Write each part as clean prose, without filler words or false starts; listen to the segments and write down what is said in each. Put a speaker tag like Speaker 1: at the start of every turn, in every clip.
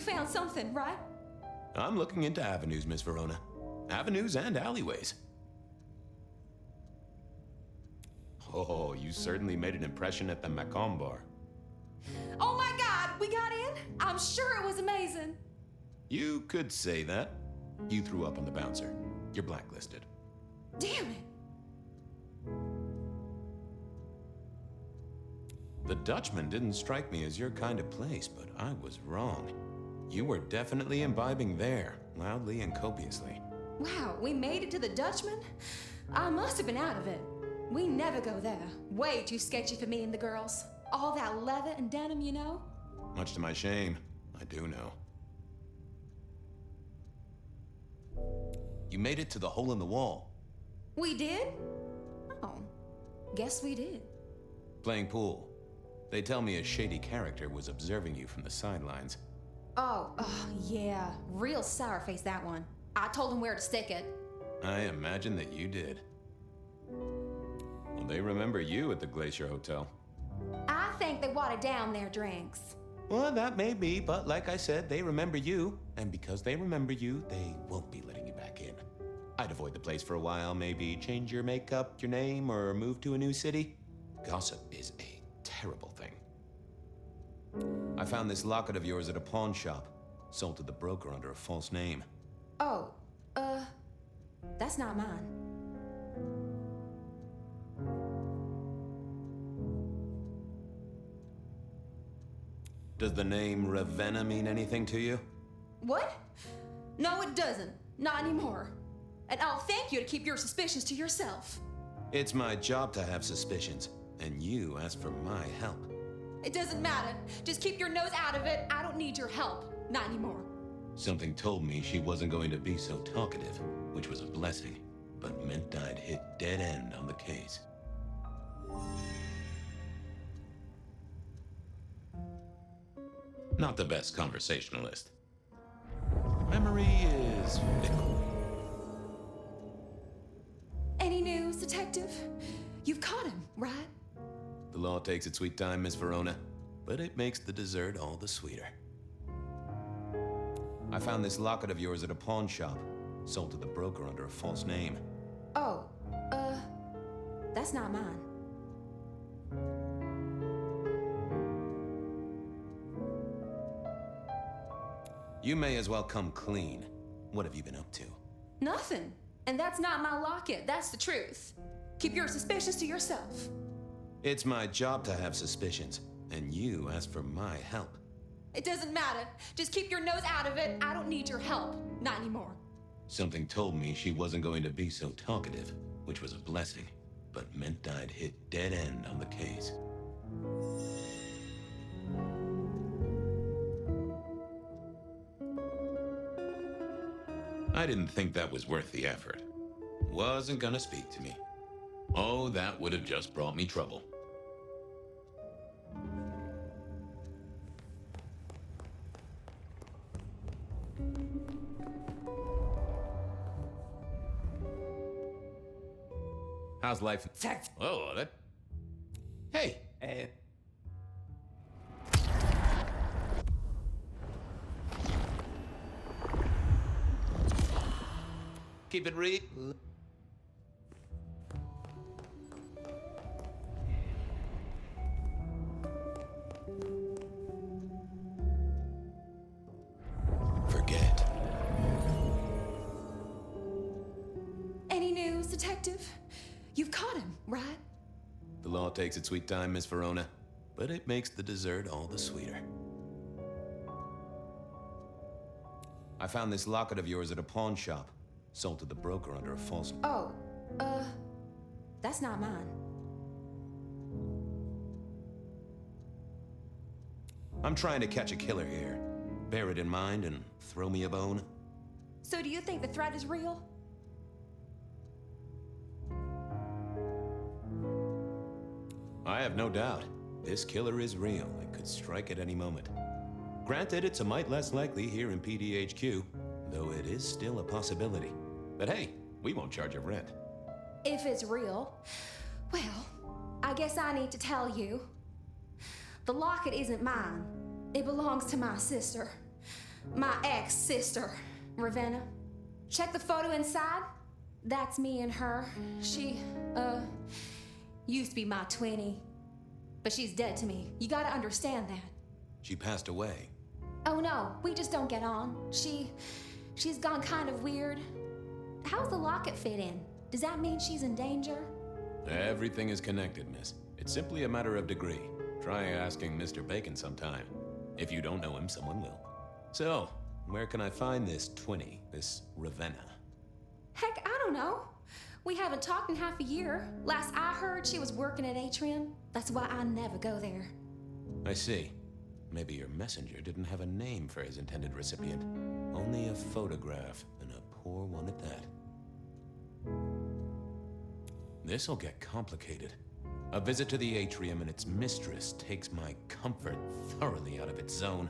Speaker 1: found something, right?
Speaker 2: I'm looking into avenues, Miss Verona. Avenues and alleyways. Oh, you certainly made an impression at the Macomb bar.
Speaker 1: Oh my God, we got in? I'm sure it was amazing.
Speaker 2: You could say that. You threw up on the bouncer. You're blacklisted.
Speaker 1: Damn it.
Speaker 2: The Dutchman didn't strike me as your kind of place, but I was wrong. You were definitely imbibing there, loudly and copiously.
Speaker 1: Wow, we made it to the Dutchman? I must have been out of it. We never go there. Way too sketchy for me and the girls. All that leather and denim, you know?
Speaker 2: Much to my shame, I do know. You made it to the hole in the wall.
Speaker 1: We did? Oh, guess we did.
Speaker 2: Playing pool. They tell me a shady character was observing you from the sidelines.
Speaker 1: Oh, yeah. Real sour face, that one. I told him where to stick it.
Speaker 2: I imagine that you did. Well, they remember you at the Glacier Hotel.
Speaker 1: I think they watered down their drinks.
Speaker 2: Well, that may be, but like I said, they remember you. And because they remember you, they won't be letting you back in. I'd avoid the place for a while, maybe change your makeup, your name, or move to a new city. Gossip is a terrible thing. I found this locket of yours at a pawn shop, sold to the broker under a false name.
Speaker 1: Oh, that's not mine.
Speaker 2: Does the name Ravenna mean anything to you?
Speaker 1: What? No, it doesn't. Not anymore. And I'll thank you to keep your suspicions to yourself.
Speaker 2: It's my job to have suspicions, and you asked for my help.
Speaker 1: It doesn't matter. Just keep your nose out of it. I don't need your help. Not anymore.
Speaker 2: Something told me she wasn't going to be so talkative, which was a blessing, but meant I'd hit dead end on the case. Not the best conversationalist. Memory is fickle.
Speaker 1: Any news, detective? You've caught him, right?
Speaker 2: The law takes its sweet time, Miss Verona, but it makes the dessert all the sweeter. I found this locket of yours at a pawn shop, sold to the broker under a false name.
Speaker 1: Oh, that's not mine.
Speaker 2: You may as well come clean. What have you been up to?
Speaker 1: Nothing. And that's not my locket. That's the truth. Keep your suspicions to yourself.
Speaker 2: It's my job to have suspicions, and you asked for my help.
Speaker 1: It doesn't matter. Just keep your nose out of it. I don't need your help. Not anymore.
Speaker 2: Something told me she wasn't going to be so talkative, which was a blessing, but meant I'd hit dead end on the case. I didn't think that was worth the effort. Wasn't gonna speak to me. Oh, that would have just brought me trouble. How's life? Oh, that... Hey! Keep it real. Forget.
Speaker 1: Any news, detective? You've caught him, right?
Speaker 2: The law takes its sweet time, Miss Verona, but it makes the dessert all the sweeter. I found this locket of yours at a pawn shop, sold to the broker under a false...
Speaker 1: Oh, that's not mine.
Speaker 2: I'm trying to catch a killer here. Bear it in mind and throw me a bone.
Speaker 1: So do you think the threat is real?
Speaker 2: I have no doubt. This killer is real and could strike at any moment. Granted, it's a mite less likely here in PDHQ, though it is still a possibility. But hey, we won't charge a rent.
Speaker 1: If it's real, well, I guess I need to tell you. The locket isn't mine. It belongs to my sister. My ex-sister, Ravenna. Check the photo inside. That's me and her. She, used to be my twinnie. But she's dead to me. You gotta understand that.
Speaker 2: She passed away.
Speaker 1: Oh no, we just don't get on. She's gone kind of weird. How's the locket fit in? Does that mean she's in danger?
Speaker 2: Everything is connected, miss. It's simply a matter of degree. Try asking Mr. Bacon sometime. If you don't know him, someone will. So, where can I find this twinnie, this Ravenna?
Speaker 1: Heck, I don't know. We haven't talked in half a year. Last I heard, she was working at Atrium. That's why I never go there.
Speaker 2: I see. Maybe your messenger didn't have a name for his intended recipient. Only a photograph, and a poor one at that. This'll get complicated. A visit to the Atrium and its mistress takes my comfort thoroughly out of its zone.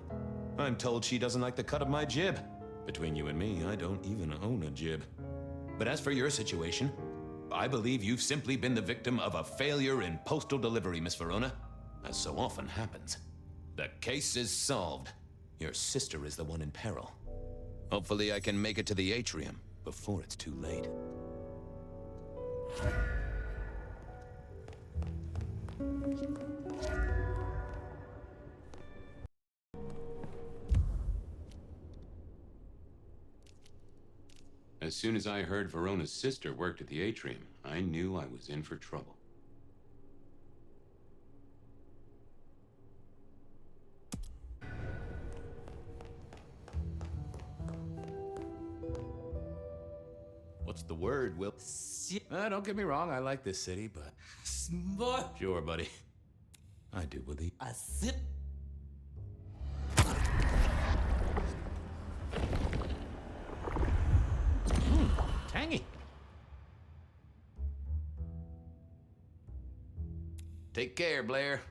Speaker 2: I'm told she doesn't like the cut of my jib. Between you and me, I don't even own a jib. But as for your situation, I believe you've simply been the victim of a failure in postal delivery, Miss Verona, as so often happens. The case is solved. Your sister is the one in peril. Hopefully I can make it to the Atrium before it's too late. As soon as I heard Verona's sister worked at the Atrium, I knew I was in for trouble. What's the word, Will? Don't get me wrong, I like this city, but... Sure, buddy. I do believe... Tangy. Take care, Blair.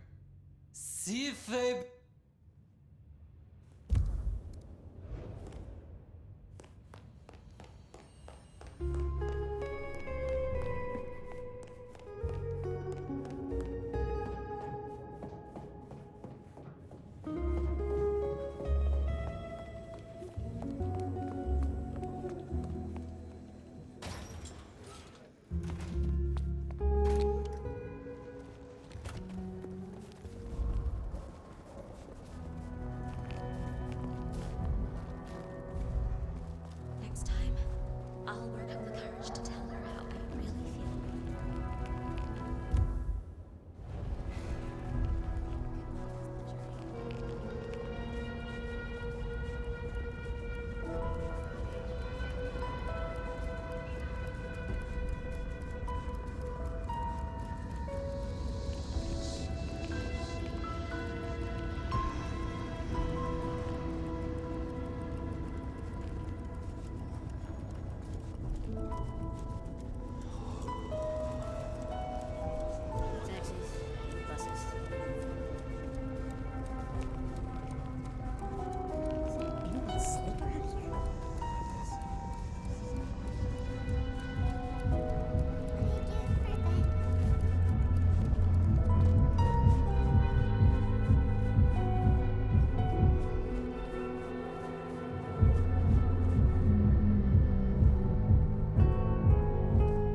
Speaker 3: Si, Fabe.
Speaker 1: Next time, I'll work up the courage to tell her how I really feel.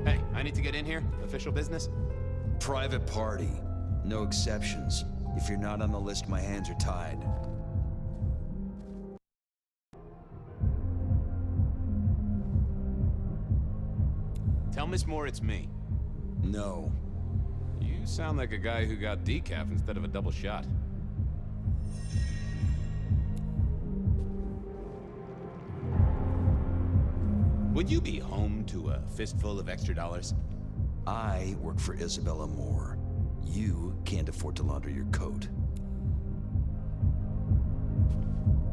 Speaker 2: Hey, I need to get in here. Official business?
Speaker 4: Private party. No exceptions. If you're not on the list, my hands are tied.
Speaker 2: Tell Miss Moore it's me.
Speaker 4: No.
Speaker 2: You sound like a guy who got decaf instead of a double shot. Would you be home to a fistful of extra dollars?
Speaker 4: I work for Isabella Moore. You can't afford to launder your coat.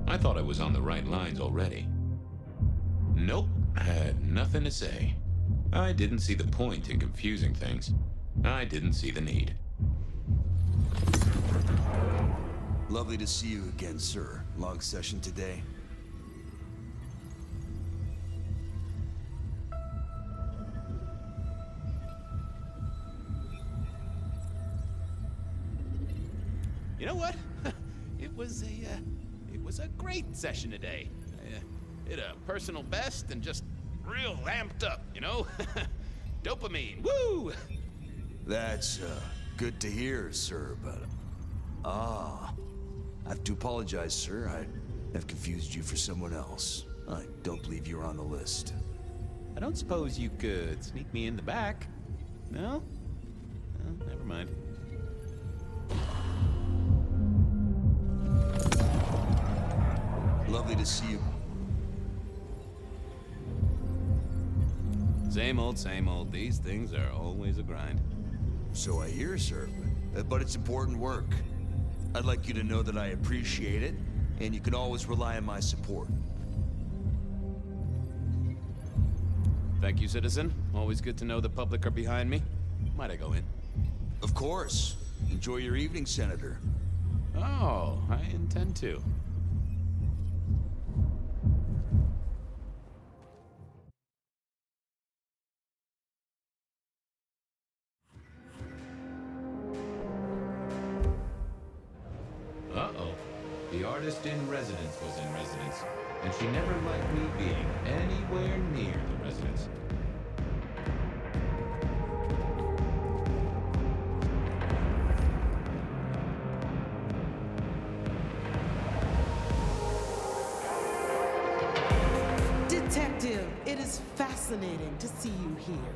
Speaker 2: I thought I was on the right lines already. Nope, had nothing to say. I didn't see the point in confusing things. I didn't see the need.
Speaker 4: Lovely to see you again, sir. Long session today.
Speaker 2: You know what? It
Speaker 5: It was a great session today. I hit a personal best and just real amped up, you know? Dopamine, woo!
Speaker 4: That's, good to hear, sir, but... I have to apologize, sir. I have confused you for someone else. I don't believe you're on the list.
Speaker 5: I don't suppose you could sneak me in the back? No? Oh, never mind.
Speaker 4: Lovely to see you.
Speaker 5: Same old, same old. These things are always a grind.
Speaker 4: So I hear, sir, but it's important work. I'd like you to know that I appreciate it, and you can always rely on my support.
Speaker 5: Thank you, citizen. Always good to know the public are behind me. Might I go in?
Speaker 4: Of course. Enjoy your evening, Senator.
Speaker 5: Oh, I intend to.
Speaker 2: Uh-oh. The artist in residence was in residence, and she never liked me being anywhere near the residence.
Speaker 6: Detective, it is fascinating to see you here.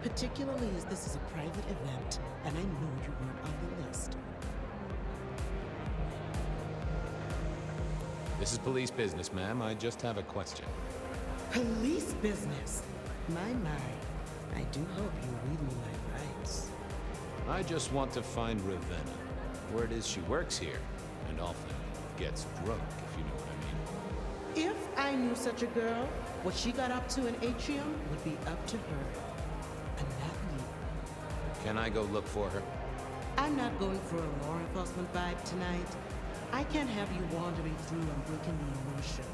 Speaker 6: Particularly as this is a private event, and I know you weren't on the list.
Speaker 2: This is police business, ma'am. I just have a question.
Speaker 6: Police business? My. I do hope you read me my rights.
Speaker 2: I just want to find Ravenna. Word is she works here, and often gets drunk, if you know what I mean.
Speaker 6: If I knew such a girl, what she got up to in Atrium would be up to her. And not me.
Speaker 2: Can I go look for her?
Speaker 6: I'm not going for a law enforcement vibe tonight. I can't have you wandering through and breaking the immersion.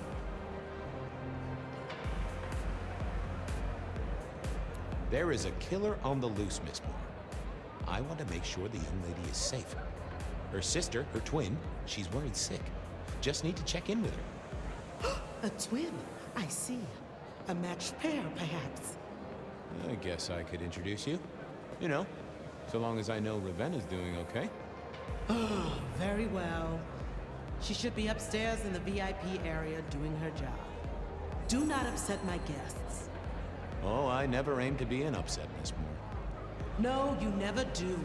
Speaker 2: There is a killer on the loose, Miss Moore. I want to make sure the young lady is safe. Her sister, her twin, she's worried sick. Just need to check in with her.
Speaker 6: A twin? I see. A matched pair, perhaps.
Speaker 2: I guess I could introduce you. You know, so long as I know Ravenna's doing okay.
Speaker 6: Oh, very well. She should be upstairs in the VIP area doing her job. Do not upset my guests.
Speaker 2: Oh, I never aim to be an upset, Miss Moore.
Speaker 6: No, you never do.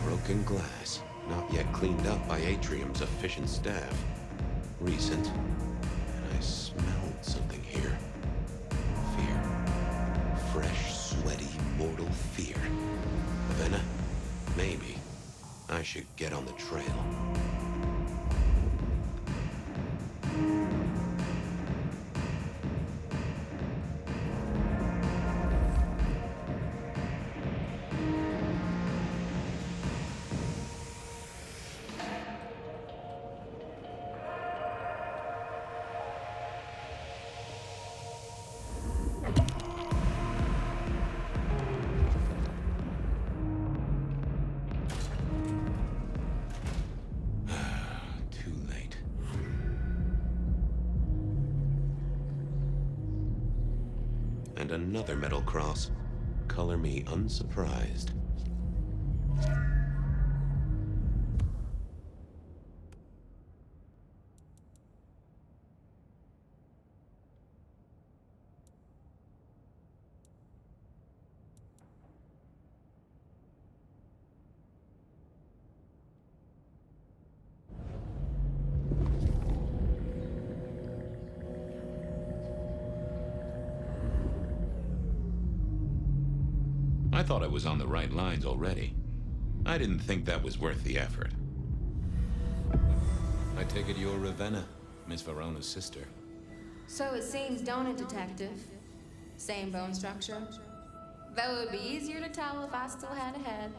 Speaker 7: Broken glass, not yet cleaned up by Atrium's efficient staff. Recent, and I smelled something here. Fear. Fresh, sweaty, mortal fear. Ravenna, maybe I should get on the trail. And another metal cross. Color me unsurprised.
Speaker 2: I thought I was on the right lines already. I didn't think that was worth the effort. I take it you're Ravenna, Miss Verona's sister.
Speaker 1: So it seems, don't it, Detective? Same bone structure. Though it would be easier to tell if I still had a head.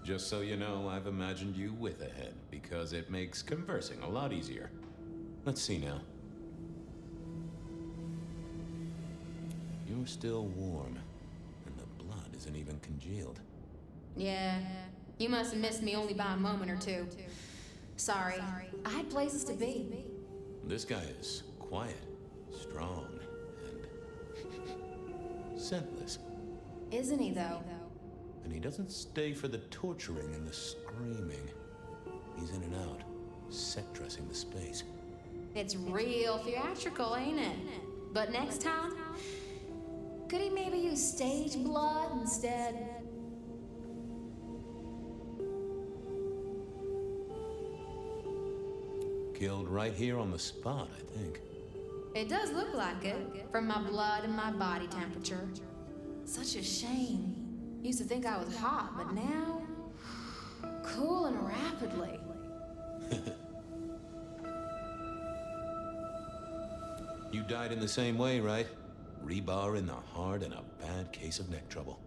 Speaker 2: Just so you know, I've imagined you with a head, because it makes conversing a lot easier. Let's see now. You're still warm, and the blood isn't even congealed.
Speaker 1: Yeah, you must have missed me only by a moment or two. Sorry, I had places to be.
Speaker 2: This guy is quiet, strong, and scentless.
Speaker 1: Isn't he, though?
Speaker 2: And he doesn't stay for the torturing and the screaming. He's in and out, set dressing the space.
Speaker 1: It's real theatrical, ain't it? But next time, could he maybe use stage blood instead?
Speaker 2: Killed right here on the spot, I think.
Speaker 1: It does look like it, from my blood and my body temperature. Such a shame. Used to think I was hot, but now, cooling rapidly.
Speaker 2: You died in the same way, right? Rebar in the heart and a bad case of neck trouble.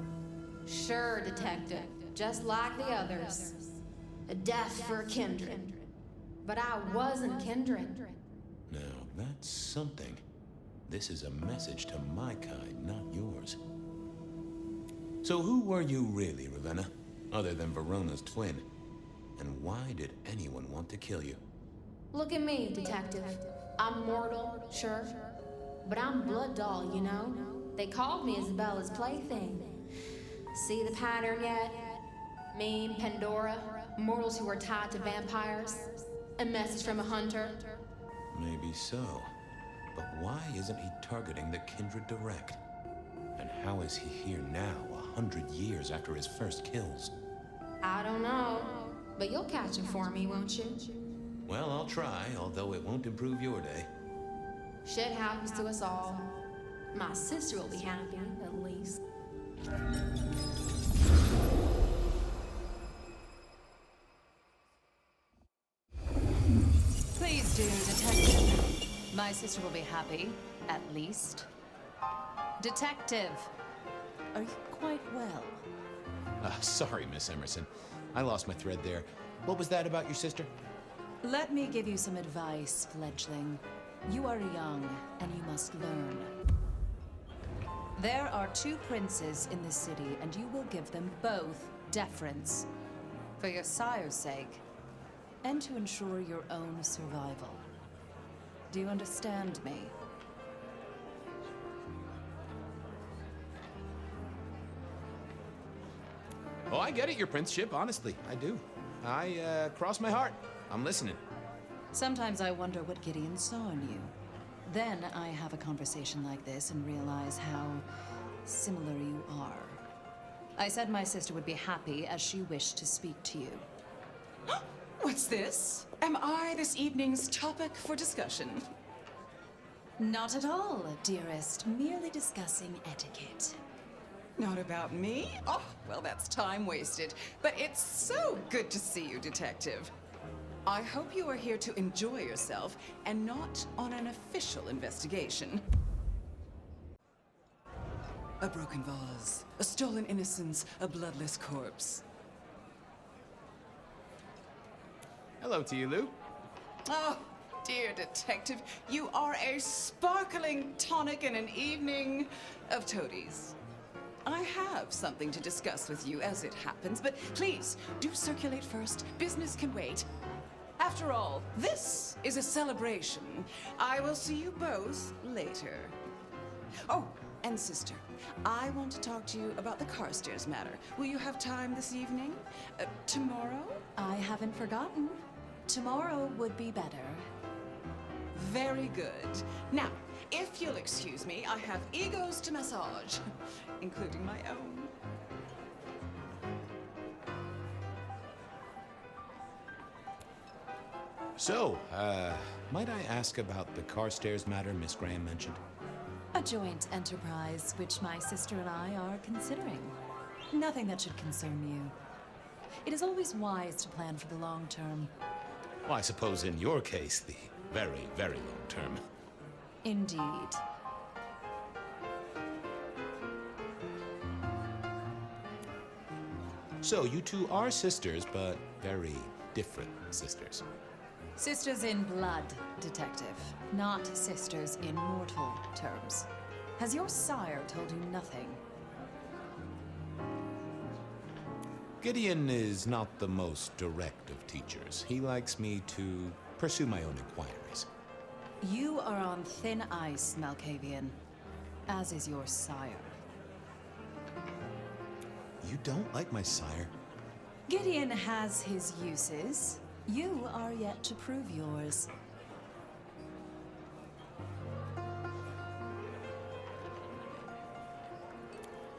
Speaker 1: Sure, Detective. Just like the others. A death for a kindred. But I wasn't kindred.
Speaker 2: Now, that's something. This is a message to my kind, not yours. So who were you really, Ravenna? Other than Verona's twin? And why did anyone want to kill you?
Speaker 1: Look at me, Detective. I'm mortal, sure. But I'm blood doll, you know? They called me Isabella's plaything. See the pattern yet? Me, Pandora, mortals who are tied to vampires. A message from a hunter.
Speaker 2: Maybe so. But why isn't he targeting the kindred direct? And how is he here now, 100 years after his first kills?
Speaker 1: I don't know. But you'll catch him for me, won't you?
Speaker 2: Well, I'll try, although it won't improve your day.
Speaker 1: Shit happens to us all. My sister will be happy, at least.
Speaker 8: Please do, Detective. My sister will be happy, at least. Detective!
Speaker 6: Are you quite well?
Speaker 2: Sorry, Miss Emerson. I lost my thread there. What was that about your sister?
Speaker 8: Let me give you some advice, fledgling. You are young, and you must learn. There are 2 princes in this city, and you will give them both deference. For your sire's sake, and to ensure your own survival. Do you understand me?
Speaker 2: Oh, I get it, your princeship, honestly. I do. I cross my heart. I'm listening.
Speaker 8: Sometimes I wonder what Gideon saw in you. Then I have a conversation like this and realize how similar you are. I said my sister would be happy as she wished to speak to you.
Speaker 9: What's this? Am I this evening's topic for discussion?
Speaker 8: Not at all, dearest. Merely discussing etiquette.
Speaker 9: Not about me? Oh, well, that's time wasted. But it's so good to see you, Detective. I hope you are here to enjoy yourself and not on an official investigation. A broken vase, a stolen innocence, a bloodless corpse.
Speaker 5: Hello to you, Lou.
Speaker 9: Oh, dear Detective, you are a sparkling tonic in an evening of toadies. I have something to discuss with you as it happens, but please, do circulate first. Business can wait. After all, this is a celebration. I will see you both later. Oh, and sister, I want to talk to you about the Carstairs matter. Will you have time this evening? Tomorrow?
Speaker 8: I haven't forgotten. Tomorrow would be better.
Speaker 9: Very good. Now, if you'll excuse me, I have egos to massage, including my own.
Speaker 2: So, might I ask about the Carstairs matter Miss Graham mentioned?
Speaker 8: A joint enterprise which my sister and I are considering. Nothing that should concern you. It is always wise to plan for the long term.
Speaker 5: Well, I suppose in your case, the very, very long term.
Speaker 8: Indeed.
Speaker 2: So you two are sisters, but very different sisters.
Speaker 8: Sisters in blood, Detective, not sisters in mortal terms. Has your sire told you nothing?
Speaker 2: Gideon is not the most direct of teachers. He likes me to pursue my own inquiries.
Speaker 8: You are on thin ice, Malkavian, as is your sire.
Speaker 2: You don't like my sire?
Speaker 8: Gideon has his uses. You are yet to prove yours.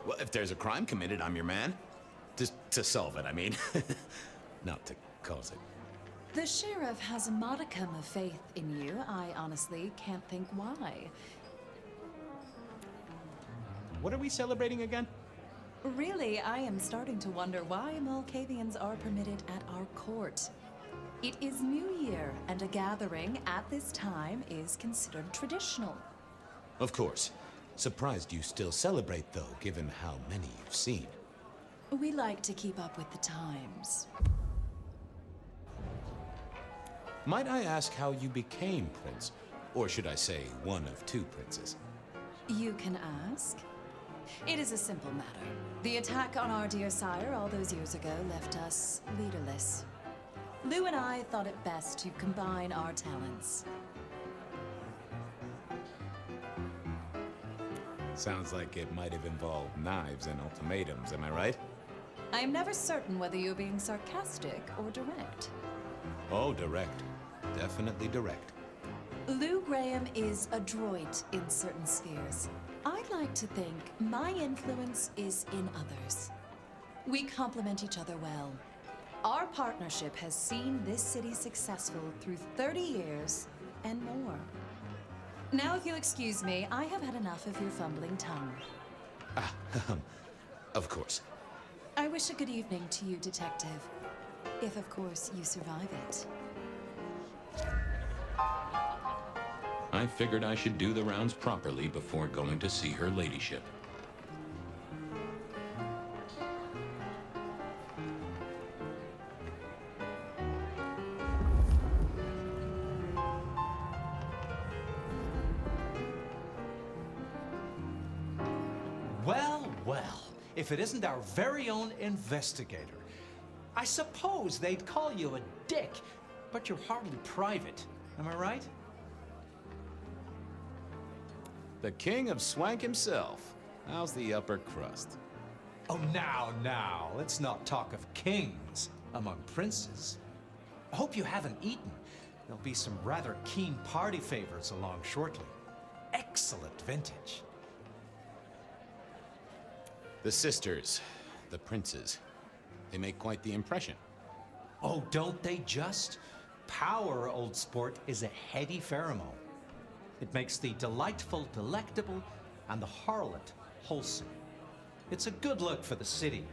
Speaker 5: Well, if there's a crime committed, I'm your man. Just to solve it, I mean. Not to cause it.
Speaker 8: The sheriff has a modicum of faith in you. I honestly can't think why.
Speaker 2: What are we celebrating again?
Speaker 8: Really, I am starting to wonder why Malkavians are permitted at our court. It is New Year, and a gathering at this time is considered traditional.
Speaker 2: Of course. Surprised you still celebrate, though, given how many you've seen.
Speaker 8: We like to keep up with the times.
Speaker 2: Might I ask how you became prince? Or should I say, one of two princes?
Speaker 8: You can ask. It is a simple matter. The attack on our dear sire all those years ago left us leaderless. Lou and I thought it best to combine our talents.
Speaker 2: Sounds like it might have involved knives and ultimatums, am I right?
Speaker 8: I am never certain whether you're being sarcastic or direct.
Speaker 2: Oh, direct. Definitely direct.
Speaker 8: Lou Graham is adroit in certain spheres. I'd like to think my influence is in others. We complement each other well. Our partnership has seen this city successful through 30 years and more. Now, if you'll excuse me, I have had enough of your fumbling tongue.
Speaker 2: Of course.
Speaker 8: I wish a good evening to you, Detective. If, of course, you survive it.
Speaker 7: I figured I should do the rounds properly before going to see her ladyship.
Speaker 10: Well, well, if it isn't our very own investigator. I suppose they'd call you a dick, but you're hardly private. Am I right?
Speaker 5: The king of swank himself. How's the upper crust?
Speaker 10: Oh, now, let's not talk of kings among princes. I hope you haven't eaten. There'll be some rather keen party favors along shortly. Excellent vintage.
Speaker 2: The sisters, the princes, they make quite the impression.
Speaker 10: Oh, don't they just? Power, old sport, is a heady pheromone. It makes the delightful delectable and the harlot wholesome. It's a good look for the city.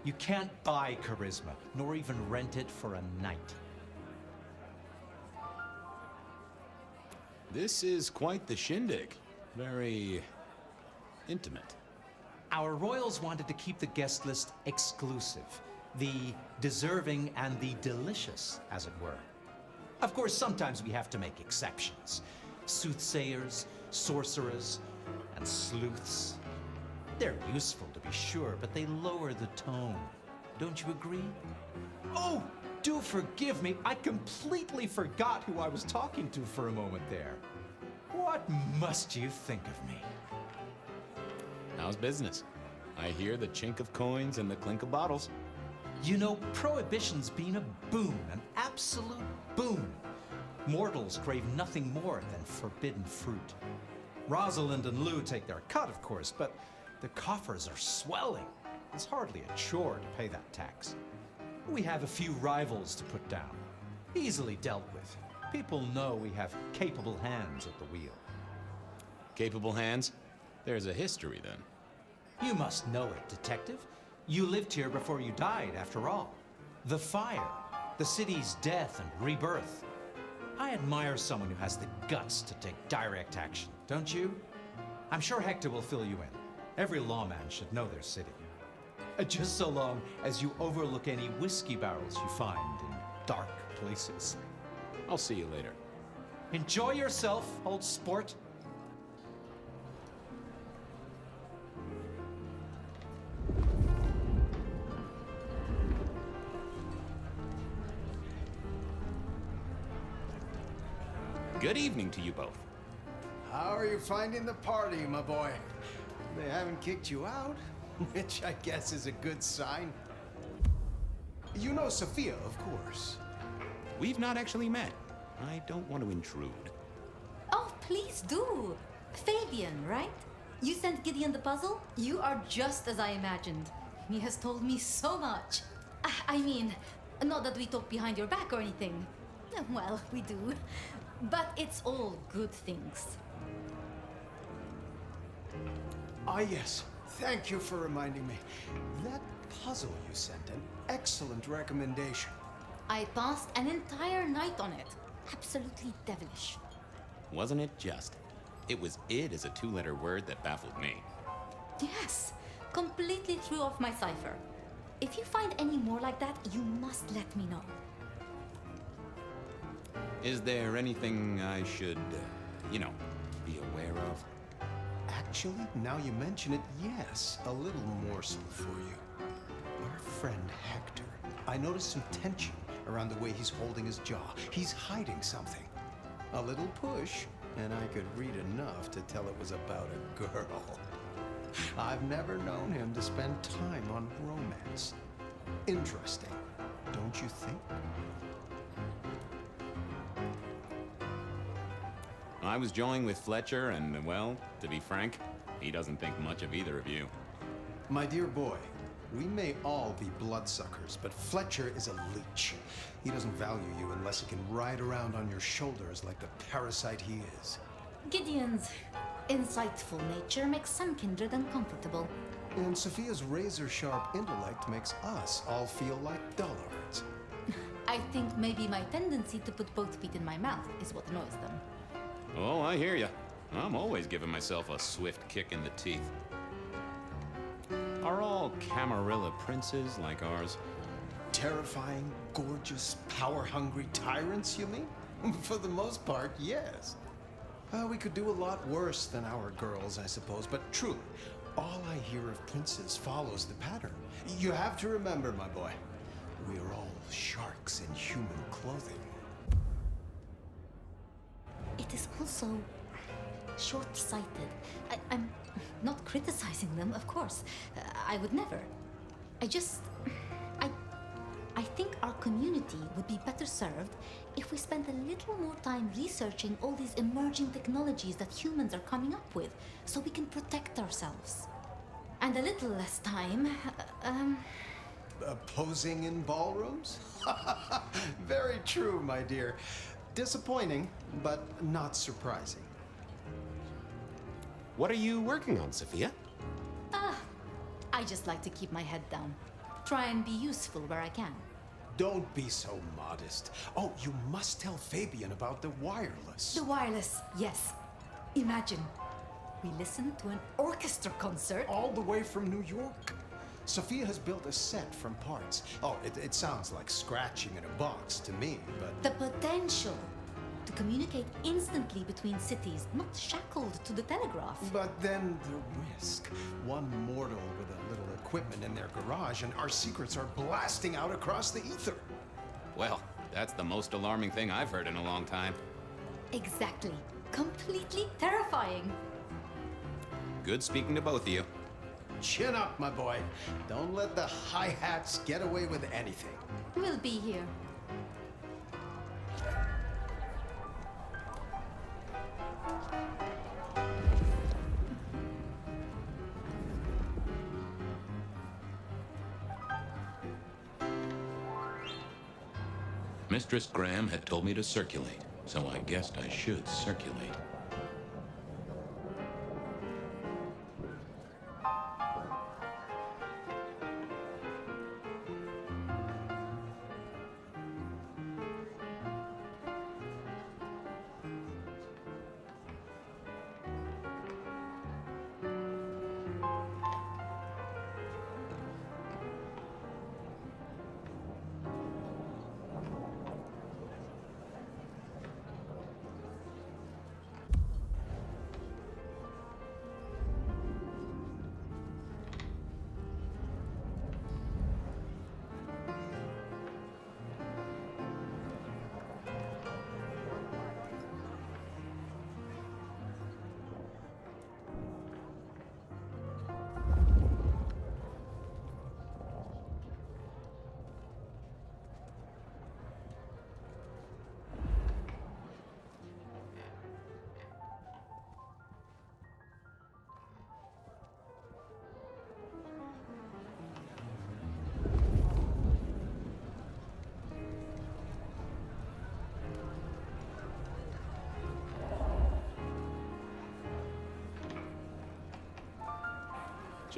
Speaker 10: You can't buy charisma, nor even rent it for a night.
Speaker 2: This is quite the shindig. Very intimate.
Speaker 10: Our royals wanted to keep the guest list exclusive. The deserving and the delicious, as it were. Of course, sometimes we have to make exceptions. Soothsayers, sorcerers, and sleuths. They're useful, to be sure, but they lower the tone. Don't you agree? Oh, do forgive me. I completely forgot who I was talking to for a moment there. What must you think of me?
Speaker 2: How's business? I hear the chink of coins and the clink of bottles.
Speaker 10: You know, Prohibition's been a boon, an absolute boon. Mortals crave nothing more than forbidden fruit. Rosalind and Lou take their cut, of course, but the coffers are swelling. It's hardly a chore to pay that tax. We have a few rivals to put down. Easily dealt with. People know we have capable hands at the wheel.
Speaker 2: Capable hands? There's a history, then.
Speaker 10: You must know it, Detective. You lived here before you died, after all. The fire. the city's death and rebirth. I admire someone who has the guts to take direct action, don't you? I'm sure Hector will fill you in. Every lawman should know their city. Just so long as you overlook any whiskey barrels you find in dark places.
Speaker 5: I'll see you later.
Speaker 10: Enjoy yourself, old sport.
Speaker 5: Good evening to you both.
Speaker 11: How are you finding the party, my boy? They haven't kicked you out, which I guess is a good sign. You know Sophia, of course.
Speaker 5: We've not actually met. I don't want to intrude.
Speaker 12: Oh, please do. Fabian, right? You sent Gideon the puzzle? You are just as I imagined. He has told me so much. I mean, not that we talk behind your back or anything. Well, we do. But it's all good things.
Speaker 11: Ah, yes. Thank you for reminding me. That puzzle you sent, an excellent recommendation.
Speaker 12: I passed an entire night on it. Absolutely devilish.
Speaker 5: Wasn't it just? It was id as a two-letter word that baffled me.
Speaker 12: Yes, completely threw off my cipher. If you find any more like that, you must let me know.
Speaker 5: Is there anything I should, be aware of?
Speaker 11: Actually, now you mention it, yes, a little morsel for you. Our friend Hector. I noticed some tension around the way he's holding his jaw. He's hiding something. A little push, and I could read enough to tell it was about a girl. I've never known him to spend time on romance. Interesting, don't you think?
Speaker 5: I was joined with Fletcher, and, well, to be frank, he doesn't think much of either of you.
Speaker 11: My dear boy, we may all be bloodsuckers, but Fletcher is a leech. He doesn't value you unless he can ride around on your shoulders like the parasite he is.
Speaker 12: Gideon's insightful nature makes some kindred uncomfortable.
Speaker 11: And Sophia's razor-sharp intellect makes us all feel like dullards.
Speaker 12: I think maybe my tendency to put both feet in my mouth is what annoys them.
Speaker 5: Oh, I hear ya. I'm always giving myself a swift kick in the teeth. Are all Camarilla princes like ours?
Speaker 11: Terrifying, gorgeous, power-hungry tyrants, you mean? For the most part, yes. We could do a lot worse than our girls, I suppose, but truly, all I hear of princes follows the pattern. You have to remember, my boy, we are all sharks in human clothing.
Speaker 12: It is also short-sighted. I'm not criticizing them, of course. I would never. I think our community would be better served if we spent a little more time researching all these emerging technologies that humans are coming up with, so we can protect ourselves. And a little less time,
Speaker 11: Posing in ballrooms? Very true, my dear. Disappointing, but not surprising.
Speaker 2: What are you working on, Sophia?
Speaker 12: I just like to keep my head down. Try and be useful where I can.
Speaker 11: Don't be so modest. Oh, you must tell Fabian about the wireless.
Speaker 12: The wireless, yes. Imagine, we listened to an orchestra concert.
Speaker 11: All the way from New York. Sophia has built a set from parts. Oh, it sounds like scratching in a box to me, but...
Speaker 12: The potential to communicate instantly between cities, not shackled to the telegraph.
Speaker 11: But then the risk. One mortal with a little equipment in their garage and our secrets are blasting out across the ether.
Speaker 5: Well, that's the most alarming thing I've heard in a long time.
Speaker 12: Exactly. Completely terrifying.
Speaker 5: Good speaking to both of you.
Speaker 11: Chin up, my boy. Don't let the hi-hats get away with anything.
Speaker 12: We'll be here.
Speaker 7: Mistress Graham had told me to circulate, so I guessed I should circulate.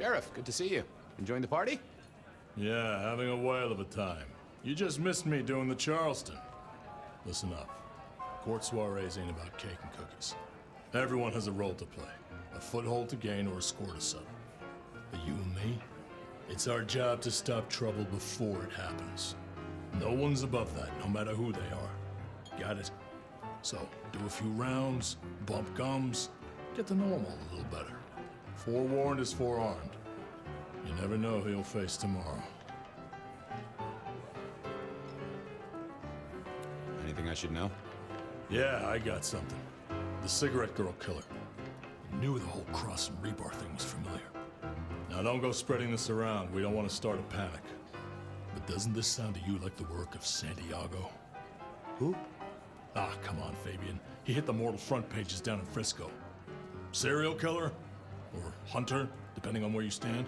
Speaker 5: Sheriff, good to see you. Enjoying the party?
Speaker 13: Yeah, having a whale of a time. You just missed me doing the Charleston. Listen up. Court soirees ain't about cake and cookies. Everyone has a role to play. A foothold to gain or a score to settle. But you and me? It's our job to stop trouble before it happens. No one's above that, no matter who they are. Got it? So, do a few rounds, bump gums, get to know him a little better. Forewarned is forearmed. You never know who you'll face tomorrow.
Speaker 2: Anything I should know?
Speaker 13: Yeah, I got something. The cigarette girl killer. I knew the whole cross and rebar thing was familiar. Now don't go spreading this around. We don't want to start a panic. But doesn't this sound to you like the work of Santiago?
Speaker 2: Who?
Speaker 13: Ah, come on, Fabian. He hit the mortal front pages down in Frisco. Serial killer? Or hunter, depending on where you stand?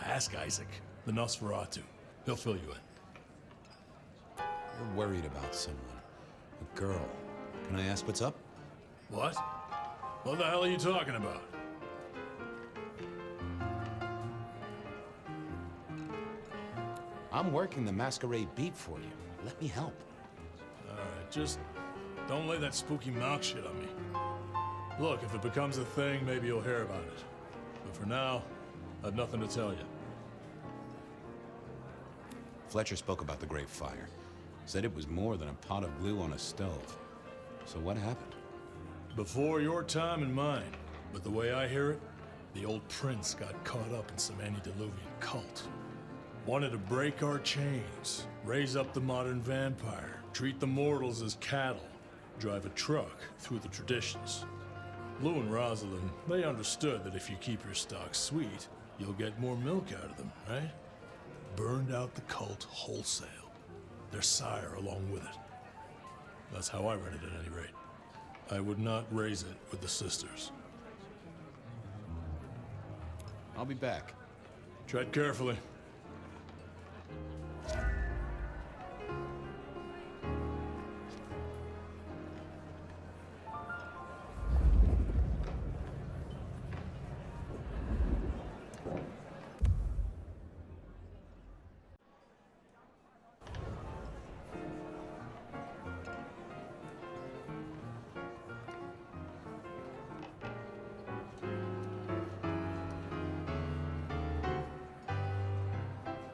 Speaker 13: Ask Isaac, the Nosferatu. He'll fill you in.
Speaker 2: You're worried about someone. A girl. Can I ask what's up?
Speaker 13: What? What the hell are you talking about?
Speaker 2: I'm working the Masquerade beat for you. Let me help.
Speaker 13: All right, just don't lay that spooky mouth shit on me. Look, if it becomes a thing, maybe you'll hear about it. But for now, I've nothing to tell you.
Speaker 2: Fletcher spoke about the Great Fire. Said it was more than a pot of glue on a stove. So what happened?
Speaker 13: Before your time and mine. But the way I hear it, the old prince got caught up in some antediluvian cult. Wanted to break our chains, raise up the modern vampire, treat the mortals as cattle, drive a truck through the traditions. Lou and Rosalind, they understood that if you keep your stock sweet, you'll get more milk out of them, right? Burned out the cult wholesale. Their sire along with it. That's how I read it at any rate. I would not raise it with the sisters.
Speaker 2: I'll be back.
Speaker 13: Tread carefully.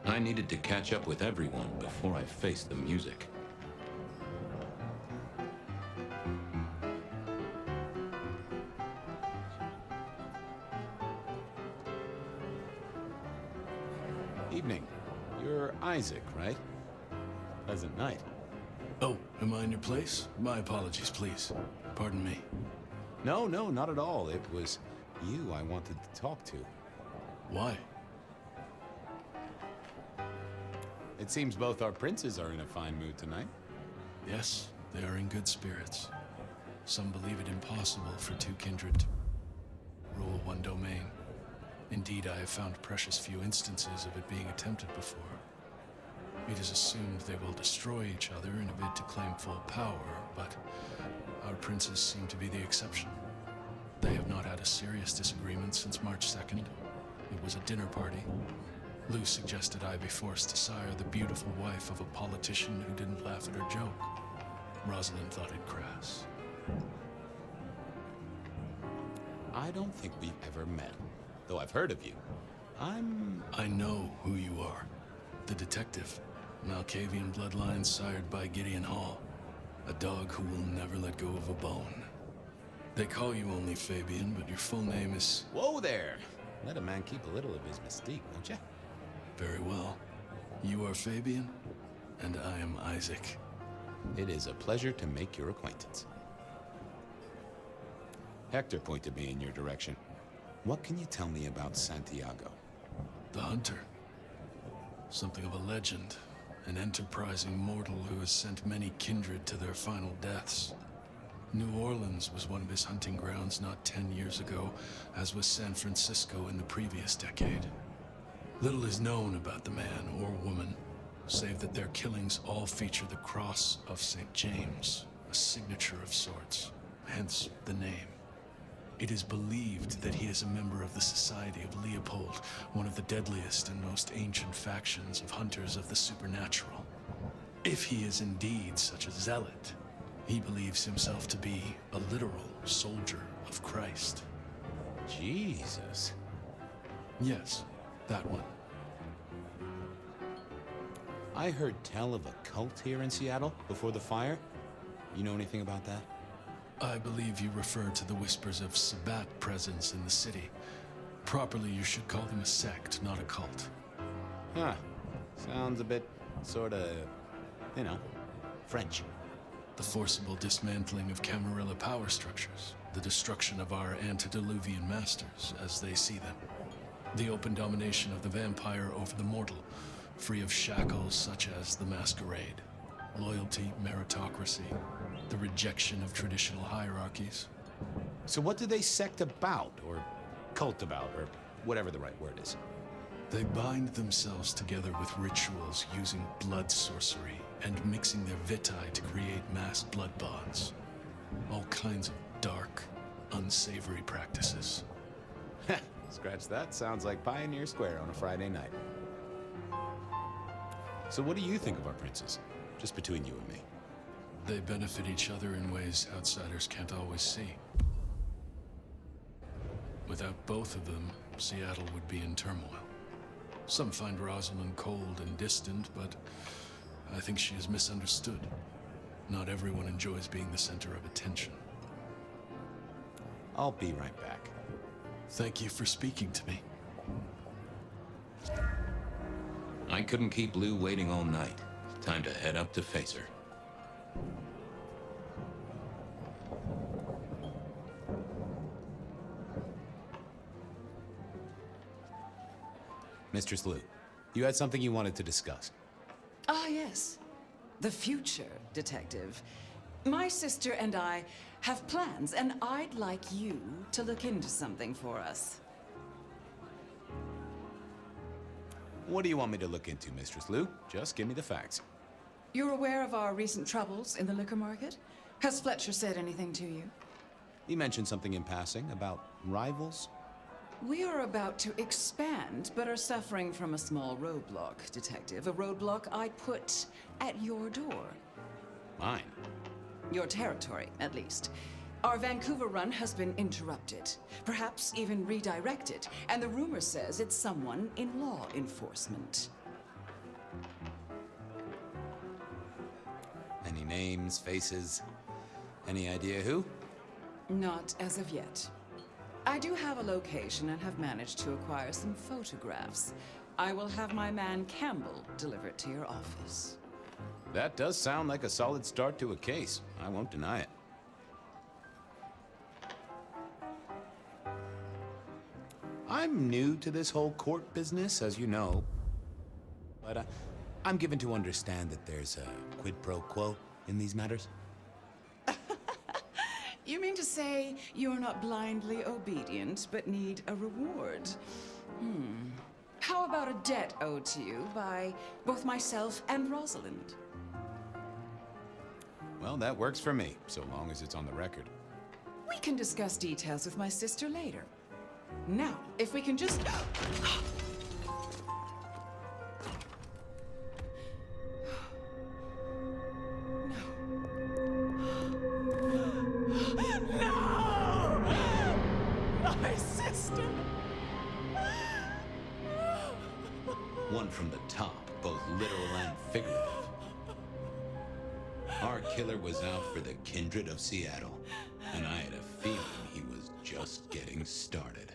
Speaker 7: I needed to catch up with everyone before I faced the music.
Speaker 2: Evening. You're Isaac, right? Pleasant night.
Speaker 13: Oh, am I in your place? My apologies, please. Pardon me.
Speaker 2: No, not at all. It was you I wanted to talk to.
Speaker 13: Why?
Speaker 2: It seems both our princes are in a fine mood tonight.
Speaker 14: Yes, they are in good spirits. Some believe it impossible for two kindred to rule one domain. Indeed, I have found precious few instances of it being attempted before. It is assumed they will destroy each other in a bid to claim full power, but our princes seem to be the exception. They have not had a serious disagreement since March 2nd. It was a dinner party. Lou suggested I be forced to sire the beautiful wife of a politician who didn't laugh at her joke. Rosalind thought it crass.
Speaker 2: I don't think we've ever met, though I've heard of you.
Speaker 14: I know who you are. The detective. Malkavian bloodlines sired by Gideon Hall. A dog who will never let go of a bone. They call you only Fabian, but your full name is...
Speaker 2: Whoa there! Let a man keep a little of his mystique, won't you?
Speaker 14: Very well. You are Fabian, and I am Isaac.
Speaker 2: It is a pleasure to make your acquaintance. Hector pointed me in your direction. What can you tell me about Santiago?
Speaker 14: The Hunter. Something of a legend. An enterprising mortal who has sent many kindred to their final deaths. New Orleans was one of his hunting grounds not 10 years ago, as was San Francisco in the previous decade. Little is known about the man or woman, save that their killings all feature the cross of St. James, a signature of sorts, hence the name. It is believed that he is a member of the Society of Leopold, one of the deadliest and most ancient factions of hunters of the supernatural. If he is indeed such a zealot, he believes himself to be a literal soldier of Christ.
Speaker 2: Jesus.
Speaker 14: Yes, that one.
Speaker 2: I heard tell of a cult here in Seattle before the fire. You know anything about that?
Speaker 14: I believe you refer to the whispers of Sabbat presence in the city. Properly, you should call them a sect, not a cult.
Speaker 2: Huh. Sounds a bit, sorta, you know, French.
Speaker 14: The forcible dismantling of Camarilla power structures. The destruction of our antediluvian masters, as they see them. The open domination of the vampire over the mortal, free of shackles such as the Masquerade. Loyalty, meritocracy, the rejection of traditional hierarchies.
Speaker 2: So what do they sect about, or cult about, or whatever the right word is?
Speaker 14: They bind themselves together with rituals using blood sorcery and mixing their vitae to create mass blood bonds. All kinds of dark, unsavory practices.
Speaker 2: Scratch that. Sounds like Pioneer Square on a Friday night. So what do you think of our princes? Just between you and me.
Speaker 14: They benefit each other in ways outsiders can't always see. Without both of them, Seattle would be in turmoil. Some find Rosalind cold and distant, but I think she is misunderstood. Not everyone enjoys being the center of attention.
Speaker 2: I'll be right back.
Speaker 14: Thank you for speaking to me.
Speaker 7: I couldn't keep Lou waiting all night. Time to head up to face her.
Speaker 2: Mistress Lou, you had something you wanted to discuss.
Speaker 9: Ah, yes. The future, Detective. My sister and I have plans, and I'd like you to look into something for us.
Speaker 2: What do you want me to look into, Mistress Lou? Just give me the facts.
Speaker 9: You're aware of our recent troubles in the liquor market? Has Fletcher said anything to you?
Speaker 2: He mentioned something in passing about rivals.
Speaker 9: We are about to expand, but are suffering from a small roadblock, Detective. A roadblock I put at your door.
Speaker 2: Mine?
Speaker 9: Your territory, at least. Our Vancouver run has been interrupted, perhaps even redirected, and the rumor says it's someone in law enforcement.
Speaker 2: Any names, faces? Any idea who?
Speaker 9: Not as of yet. I do have a location and have managed to acquire some photographs. I will have my man Campbell deliver it to your office.
Speaker 2: That does sound like a solid start to a case. I won't deny it. I'm new to this whole court business, as you know. But I'm given to understand that there's a quid pro quo in these matters.
Speaker 9: You mean to say you're not blindly obedient, but need a reward? How about a debt owed to you by both myself and Rosalind?
Speaker 2: Well, that works for me, so long as it's on the record.
Speaker 9: We can discuss details with my sister later. Now, if we can just... No! My sister!
Speaker 2: One from the top, both literal and figurative. Our killer was out for the kindred of Seattle, and I had a feeling he was just getting started.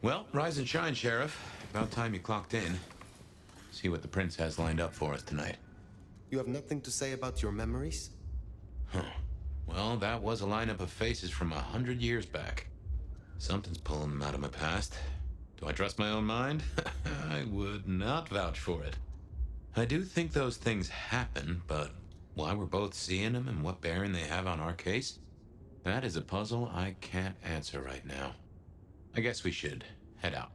Speaker 2: Well, rise and shine, Sheriff. About time you clocked in. See what the Prince has lined up for us tonight.
Speaker 15: You have nothing to say about your memories?
Speaker 7: Huh. Well, that was a lineup of faces from 100 years back. Something's pulling them out of my past. Do I trust my own mind? I would not vouch for it. I do think those things happen, but why we're both seeing them and what bearing they have on our case? That is a puzzle I can't answer right now.
Speaker 2: I guess we should head out.